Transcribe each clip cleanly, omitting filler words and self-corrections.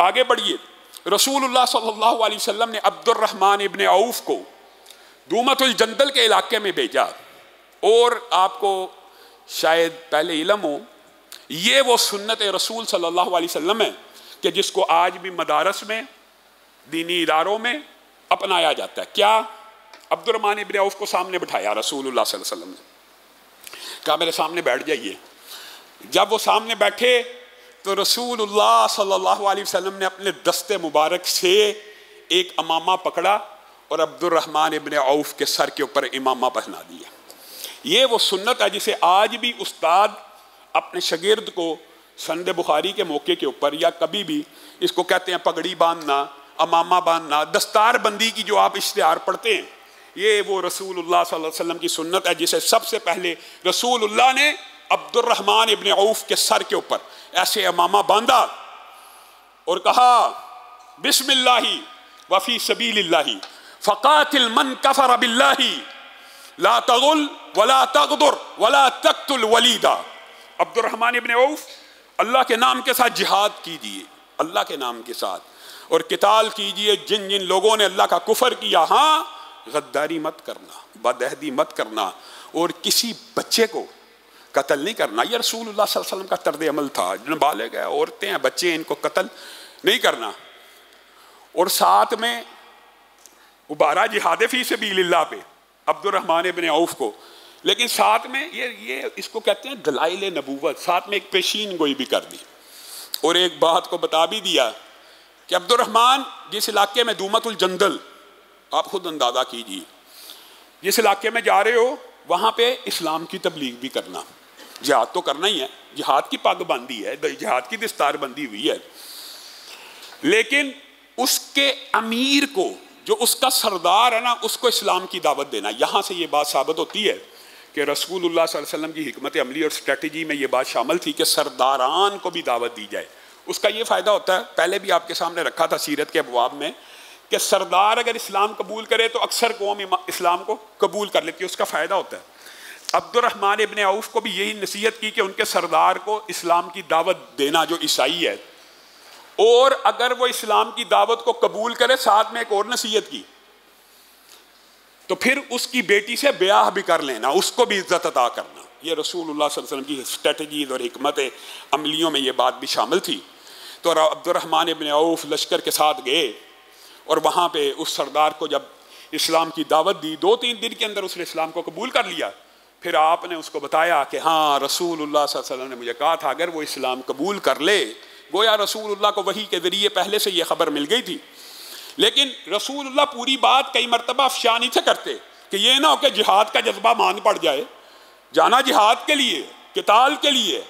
आगे बढ़िए, रसूलुल्लाह सल्लल्लाहु अलैहि वसल्लम ने अब्दुर्रहमान इब्ने औफ को दूमतुल जंदल के इलाके में भेजा। और आपको शायद पहले इल्म हो, ये वो सुन्नत रसूल सल्लल्लाहु अलैहि वसल्लम है कि जिसको आज भी मदारस में, दीनी इदारों में अपनाया जाता है। क्या? अब्दुर्रहमान इब्ने औफ को सामने बिठाया रसूलुल्लाह सल्लल्लाहु अलैहि वसल्लम ने, कहा मेरे सामने बैठ जाइए। जब वो सामने बैठे तो रसूलुल्लाह सल्लल्लाहु अलैहि वसल्लम ने अपने दस्ते मुबारक से एक इमामा पकड़ा और अब्दुर्रहमान इब्ने औफ के सर के ऊपर इमामा पहना दिया। ये वो सुन्नत है जिसे आज भी उस्ताद अपने शागिर्द को संदे बुखारी के मौके के ऊपर या कभी भी, इसको कहते हैं पगड़ी बांधना, इमामा बांधना, दस्तार बंदी की जो आप इश्तिहार पढ़ते हैं, ये वो रसूलुल्लाह सल्लल्लाहु अलैहि वसल्लम की सुन्नत है जिसे सबसे पहले रसूलुल्लाह ने अब्दुर्रहमान इब्ने औफ के सर के ऊपर ऐसे इमामा बांधा और कहा बिस्मिल्लाही वफी सबीलिल्लाही फ़क़ातिल मन कफ़र बिल्लाही ला तग़ुल वला तग़दुर वला तक़्तुल वलीदा। अब्दुर्रहमान इब्ने औफ, अल्लाह के नाम के साथ जिहाद कीजिए, अल्लाह के नाम के साथ, और किताल कीजिए जिन जिन लोगों ने अल्लाह का कुफर किया। हाँ, गद्दारी मत करना, बदअहदी मत करना, और किसी बच्चे को कत्ल नहीं करना। यह रसूलुल्लाह सल्लल्लाहु अलैहि वसल्लम का तर्द अमल था। नाबालिग है, औरतें हैं, बच्चे हैं, इनको कत्ल नहीं करना। और साथ में उबारा जिहाद फी सबीलिल्लाह पे अब्दुर्रहमान इब्ने औफ को, लेकिन साथ में ये इसको कहते हैं दलाइल नबूवत, साथ में एक पेशीन गोई भी कर दी और एक बात को बता भी दिया कि अब्दुर्रहमान, जिस इलाके में दूमतुल जंदल, आप खुद अंदाजा कीजिए, जिस इलाके में जा रहे हो वहाँ पे इस्लाम की तबलीग भी करना, जिहाद तो करना ही है, जिहाद की पग बंदी है, जिहाद की दस्तार बंदी हुई है, लेकिन उसके अमीर को, जो उसका सरदार है ना, उसको इस्लाम की दावत देना। यहाँ से ये बात साबित होती है कि रसूलुल्लाह सल्लल्लाहु अलैहि वसल्लम की हिकमत अमली और स्ट्रेटजी में ये बात शामिल थी कि सरदारान को भी दावत दी जाए। उसका ये फ़ायदा होता है, पहले भी आपके सामने रखा था सीरत के अबवाब में, कि सरदार अगर इस्लाम कबूल करे तो अक्सर कौम इस्लाम को कबूल कर लेती है, उसका फ़ायदा होता है। अब्दुर्रहमान इब्ने औफ को भी यही नसीहत की कि उनके सरदार को इस्लाम की दावत देना, जो ईसाई है, और अगर वो इस्लाम की दावत को कबूल करे, साथ में एक और नसीहत की, तो फिर उसकी बेटी से ब्याह भी कर लेना, उसको भी इज्जत अता करना। ये रसूलुल्लाह सल्लल्लाहु अलैहि वसल्लम की स्ट्रेटजीज और हिकमत अमलियों में ये बात भी शामिल थी। तो अब्दुर्रहमान इब्ने औफ लश्कर के साथ गए और वहाँ पे उस सरदार को जब इस्लाम की दावत दी, 2-3 दिन के अंदर उसने इस्लाम को कबूल कर लिया। फिर आपने उसको बताया कि हाँ, रसूलुल्लाह सल्लल्लाहु अलैहि वसल्लम ने मुझे कहा था अगर वो इस्लाम कबूल कर ले, गोया रसूलुल्लाह को वही के ज़रिए पहले से ये खबर मिल गई थी, लेकिन रसूलुल्लाह पूरी बात कई मरतबा अफशा नहीं थे करते कि ये ना हो कि जिहाद का जज्बा मान पड़ जाए। जाना जिहाद के लिए, किताल के लिए,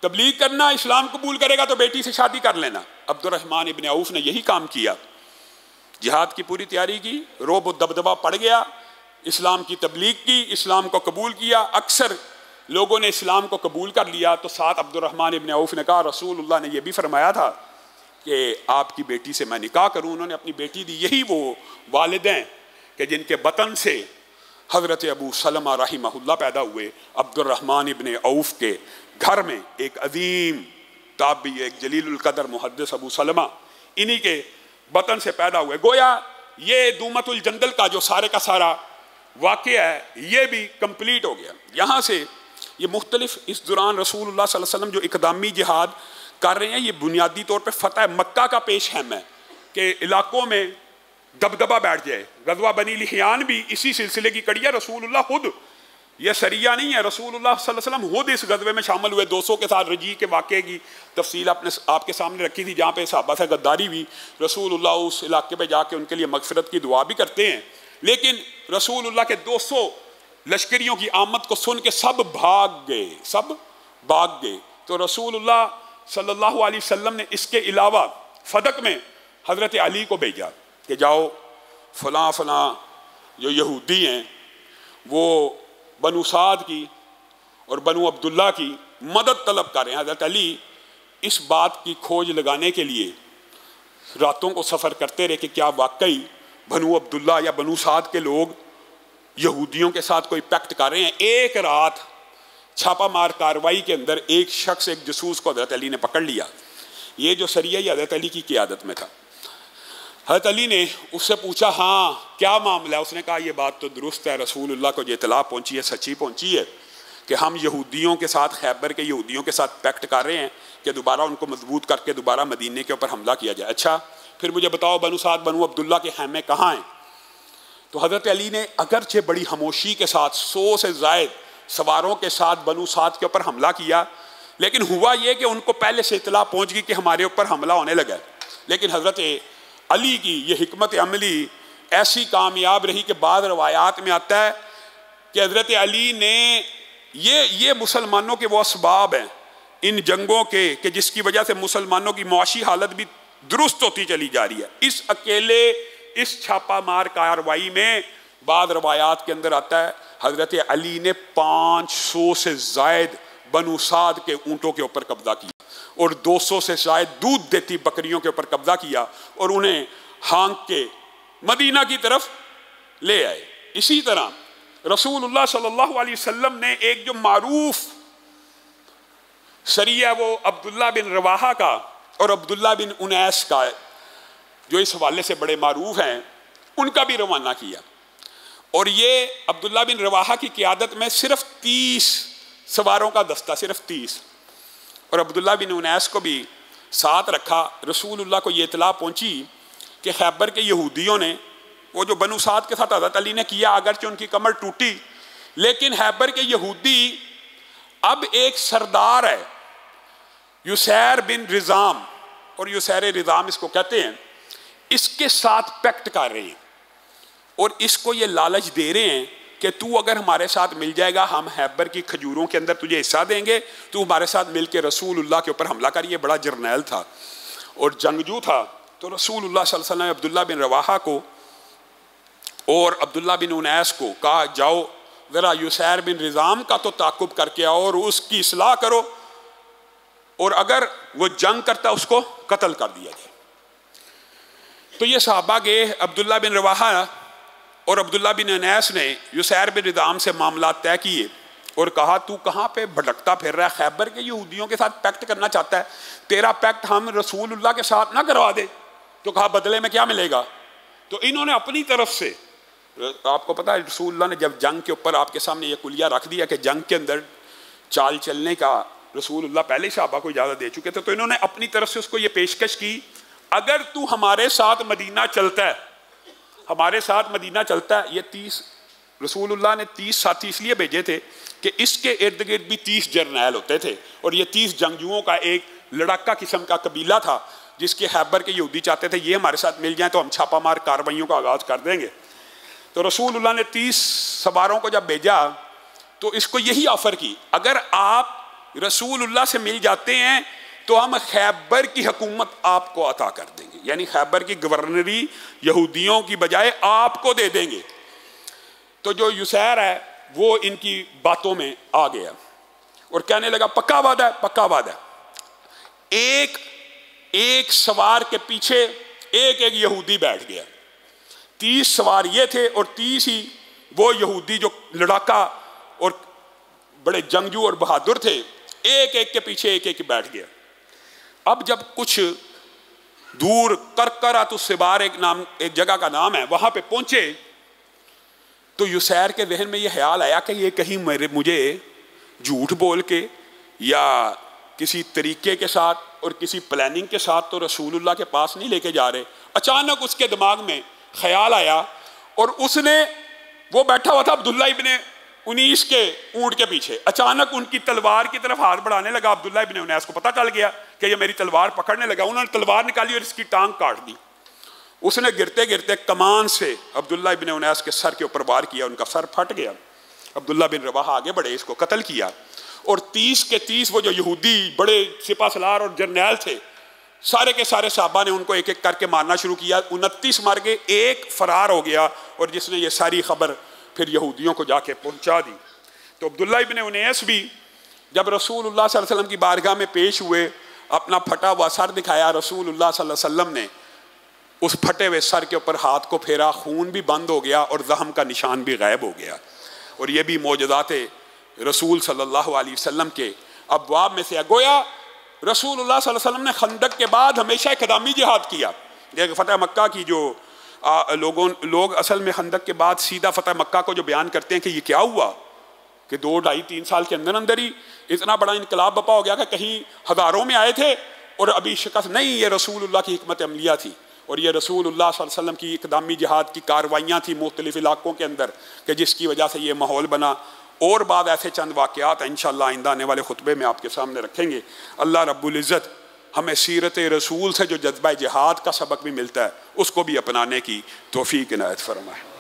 तबलीग करना, इस्लाम कबूल करेगा तो बेटी से शादी कर लेना। अब्दुर्रहमान इब्ने औफ ने यही काम किया, जिहाद की पूरी तैयारी की, रोब दबदबा पड़ गया, इस्लाम की तबलीग की, इस्लाम को कबूल किया। अक्सर लोगों ने इस्लाम को कबूल कर लिया। तो साथ अब्दुर्रहमान इब्ने औफ ने कहा रसूलुल्लाह ने यह भी फरमाया था कि आपकी बेटी से मैं निकाह करूँ। उन्होंने अपनी बेटी दी। यही वो वालिदैन कि जिनके बतन से हज़रत अबू सलमा रहिमहुल्लाह पैदा हुए। अब्दुर्रहमान इब्ने औफ के घर में एक अजीम ताबी, एक जलीलुल कदर मुहद्दिस अबू सलमा, इन्हीं के बतन से पैदा हुए। गोया ये दूमतुल जंदल का जो सारे का सारा वाक़या है, ये भी कंप्लीट हो गया। यहाँ से ये मुख्तलिफ इस दौरान रसूलुल्लाह सल्लल्लाहु अलैहि वसल्लम जो इक़दामी जिहाद कर रहे हैं, ये बुनियादी तौर पे फ़तह मक्का का पेश हैम है कि इलाकों में दबदबा बैठ जाए। गज़वा बनी लिहियान भी इसी सिलसिले की कड़ी है। रसूलुल्लाह खुद, यह सरिया नहीं है, रसूलुल्लाह सल्लल्लाहु अलैहि वसल्लम खुद इस गज़वे में शामिल हुए। 200 के साथ रजी के वाक़े की तफसील आपके सामने रखी थी, जहाँ पे सहाबा से गद्दारी हुई। रसूलुल्लाह उस इलाके पर जाके उनके लिए मग़फ़िरत की दुआ भी करते हैं, लेकिन रसूलुल्लाह के 200 लश्करियों की आमद को सुन के सब भाग गए। तो रसूलुल्लाह सल्लल्लाहु अलैहि वसल्लम ने इसके अलावा फदक में हज़रत अली को भेजा कि जाओ फ़लाँ जो यहूदी हैं वो बनु साद की और बनु अब्दुल्ला की मदद तलब कर रहे हैं। हज़रत अली इस बात की खोज लगाने के लिए रातों को सफ़र करते रहे कि क्या वाकई बनु अब्दुल्ला या बनु साद के लोग यहूदियों के साथ कोई पैक्ट कर रहे हैं। एक रात छापामार कार्रवाई के अंदर एक शख्स, एक जसूस को हज़रत अली ने पकड़ लिया। ये जो सरिया ये हज़रत अली की क़ियादत में था। हज़रत अली ने उससे पूछा, हाँ क्या मामला है? उसने कहा ये बात तो दुरुस्त है, रसूलुल्लाह को ये इत्तला पहुँची है, सच्ची पहुँची है कि हम यहूदियों के साथ, खैबर के यहूदियों के साथ पैक्ट कर रहे हैं कि दोबारा उनको मजबूत करके दोबारा मदीने के ऊपर हमला किया जाए। अच्छा फिर मुझे बताओ बनु साद बनु अब्दुल्ला के खैमे कहाँ हैं? तो हज़रत अली ने अगरचे बड़ी खामोशी के साथ 100 से ज़ायद सवारों के साथ बनु साद के ऊपर हमला किया, लेकिन हुआ ये कि उनको पहले से इत्तला पहुँच गई कि हमारे ऊपर हमला होने लगा। लेकिन हज़रत अली की ये हिकमत अमली ऐसी कामयाब रही कि बाद रवायात में आता है कि हज़रत अली ने ये मुसलमानों के वो असबाब हैं इन जंगों के कि जिसकी वजह से मुसलमानों की मुआशी हालत भी दुरुस्त होती चली जा रही है। इस अकेले इस छापा मार कार्रवाई में बाद रवायात के अंदर आता है हज़रत अली ने 500 से ज़ायद बनु साद के ऊँटों के ऊपर कब्जा किया और 200 से शायद दूध देती बकरियों के ऊपर कब्जा किया और उन्हें हाँक के मदीना की तरफ ले आए। इसी तरह रसूलुल्लाह सल्लल्लाहु अलैहि वसल्लम ने एक जो मारूफ सरिया वो अब्दुल्ला बिन रवाहा का और अब्दुल्ला बिन उनैस का जो इस हवाले से बड़े मारूफ हैं, उनका भी रवाना किया। और ये अब्दुल्ला बिन रवाहा की क़ियादत में सिर्फ 30 सवारों का दस्ता, सिर्फ 30, और अब्दुल्ला बिन उनैस को भी साथ रखा। रसूलुल्लाह को ये इत्तला पहुंची कि खैबर के यहूदियों ने वो जो बनु साद के साथ हज़रत अली ने किया, अगरचे उनकी कमर टूटी, लेकिन खैबर के यहूदी अब एक सरदार है युसैर बिन रिज़ाम, और युसैर रिज़ाम इसको कहते हैं, इसके साथ पैक्ट कर रहे हैं और इसको ये लालच दे रहे हैं कि तू अगर हमारे साथ मिल जाएगा हम खैबर की खजूरों के अंदर तुझे हिस्सा देंगे, तू हमारे साथ मिल के रसूलुल्लाह के ऊपर हमला कर। ये बड़ा जर्नैल था और जंगजू था। तो रसूलुल्लाह सल्लल्लाहु अलैहि वसल्लम ने अब्दुल्ला बिन रवाहा को और अब्दुल्ला बिन उनैस को कहा, जाओ ज़रा युसैर बिन रिज़ाम का तो ताक़ुब करके आओ और उसकी इस्लाह करो, और अगर वो जंग करता उसको कत्ल कर दिया जाए। तो ये सहाबा गए, अब्दुल्ला बिन रवाहा और अब्दुल्ला बिन उनैस ने युसैर बिन रिज़ाम से मामला तय किए और कहा, तू कहाँ पे भटकता फिर रहा है? खैबर के यहूदियों के साथ पैक्ट करना चाहता है, तेरा पैक्ट हम रसूलुल्लाह के साथ ना करवा दे। तो कहा बदले में क्या मिलेगा? तो इन्होंने अपनी तरफ से, आपको पता है रसूलुल्लाह ने जब जंग के ऊपर आपके सामने ये कुलिया रख दिया कि जंग के अंदर चाल चलने का रसूलुल्लाह पहले ही सहाबा को इजाज़त दे चुके थे, तो इन्होंने अपनी तरफ से उसको ये पेशकश की, अगर तू हमारे साथ मदीना चलता है, हमारे साथ मदीना चलता है। ये 30 रसूलुल्लाह ने 30 साथी इसलिए भेजे थे कि इसके इर्द गिर्द भी 30 जर्नैल होते थे और ये 30 जंगजुओं का एक लड़ाका किस्म का कबीला था जिसके खैबर के यहूदी चाहते थे ये हमारे साथ मिल जाए तो हम छापामार कार्रवाइयों का आगाज़ कर देंगे। तो रसूलुल्लाह ने 30 सवारों को जब भेजा तो इसको यही ऑफ़र की, अगर आप रसूलुल्लाह से मिल जाते हैं तो हम खैबर की हुकूमत आपको अता कर देंगे, यानी खैबर की गवर्नरी यहूदियों की बजाय आपको दे देंगे। तो जो युसैर है वो इनकी बातों में आ गया और कहने लगा पक्का वादा है, पक्का वादा है। एक एक सवार के पीछे एक एक यहूदी बैठ गया। 30 सवार ये थे और 30 ही वो यहूदी जो लड़ाका और बड़े जंगजू और बहादुर थे, एक एक के पीछे एक एक बैठ गया। अब जब कुछ दूर करकरा तो सिबार एक जगह का नाम है, वहां पे पहुंचे तो युसैर के जहन में ये ख्याल आया कि ये कहीं मुझे झूठ बोल के या किसी तरीके के साथ और किसी प्लानिंग के साथ तो रसूलुल्लाह के पास नहीं लेके जा रहे। अचानक उसके दिमाग में ख्याल आया और उसने, वो बैठा हुआ था अब्दुल्ला इब्ने उनैस के ऊंट के पीछे, अचानक उनकी तलवार की तरफ हाथ बढ़ाने लगा। अब्दुल्ला इब्ने उनैस को पता चल गया कि ये मेरी तलवार पकड़ने लगा। उन्होंने तलवार निकाली और इसकी टांग काट दी। उसने गिरते गिरते कमान से अब्दुल्ला इब्ने उनैस के सर के ऊपर वार किया, उनका सर फट गया। अब्दुल्ला बिन रवाहा आगे बढ़े, इसको कत्ल किया और 30 के 30 वो जो यहूदी बड़े सिपा सलार और जर्नैल थे, सारे के सारे साहबा ने उनको एक एक करके मारना शुरू किया। 29 मार गए, एक फरार हो गया और जिसने ये सारी खबर फिर यहूदियों को जाके पहुंचा दी। तो अब्दुल्ला इब्ने उनैस भी जब रसूलुल्लाह सल्लल्लाहु अलैहि वसल्लम की बारगाह में पेश हुए, अपना फटा हुआ सर दिखाया। रसूलुल्लाह सल्लल्लाहु अलैहि वसल्लम ने उस फटे हुए सर के ऊपर हाथ को फेरा, खून भी बंद हो गया और जख्म का निशान भी गायब हो गया। और ये भी मौजज़ात रसूल सल्लल्लाहु अलैहि वसल्लम के अबवाब में से, गोया रसूलुल्लाह सल्लल्लाहु अलैहि वसल्लम ने खंदक के बाद हमेशा इक़दामी जिहाद किया। फ़तह मक्का की जो लोग असल में खंदक के बाद सीधा फ़तह मक्का को जो बयान करते हैं कि ये क्या हुआ कि 2, 2.5, 3 साल के अंदर अंदर ही इतना बड़ा इनकलाब बपा हो गया कि कहीं हज़ारों में आए थे और अभी शिकस्त नहीं। ये रसूलुल्लाह की हिकमत अमलिया थी और ये रसूलुल्लाह सल्लल्लाहु अलैहि वसल्लम की इक़दामी जिहाद की कार्रवाइयाँ थी मुख्तलिफ़ इलाक़ों के अंदर कि जिसकी वजह से ये माहौल बना। और बाद ऐसे चंद वाक़यात इंशाअल्लाह आइंदा आने वाले खुतबे में आपके सामने रखेंगे। अल्लाह रब्बुल इज़्ज़त हमें सीरत रसूल से जो जज्बा जिहाद का सबक भी मिलता है उसको भी अपनाने की तौफ़ीक़ इनायत फरमाए।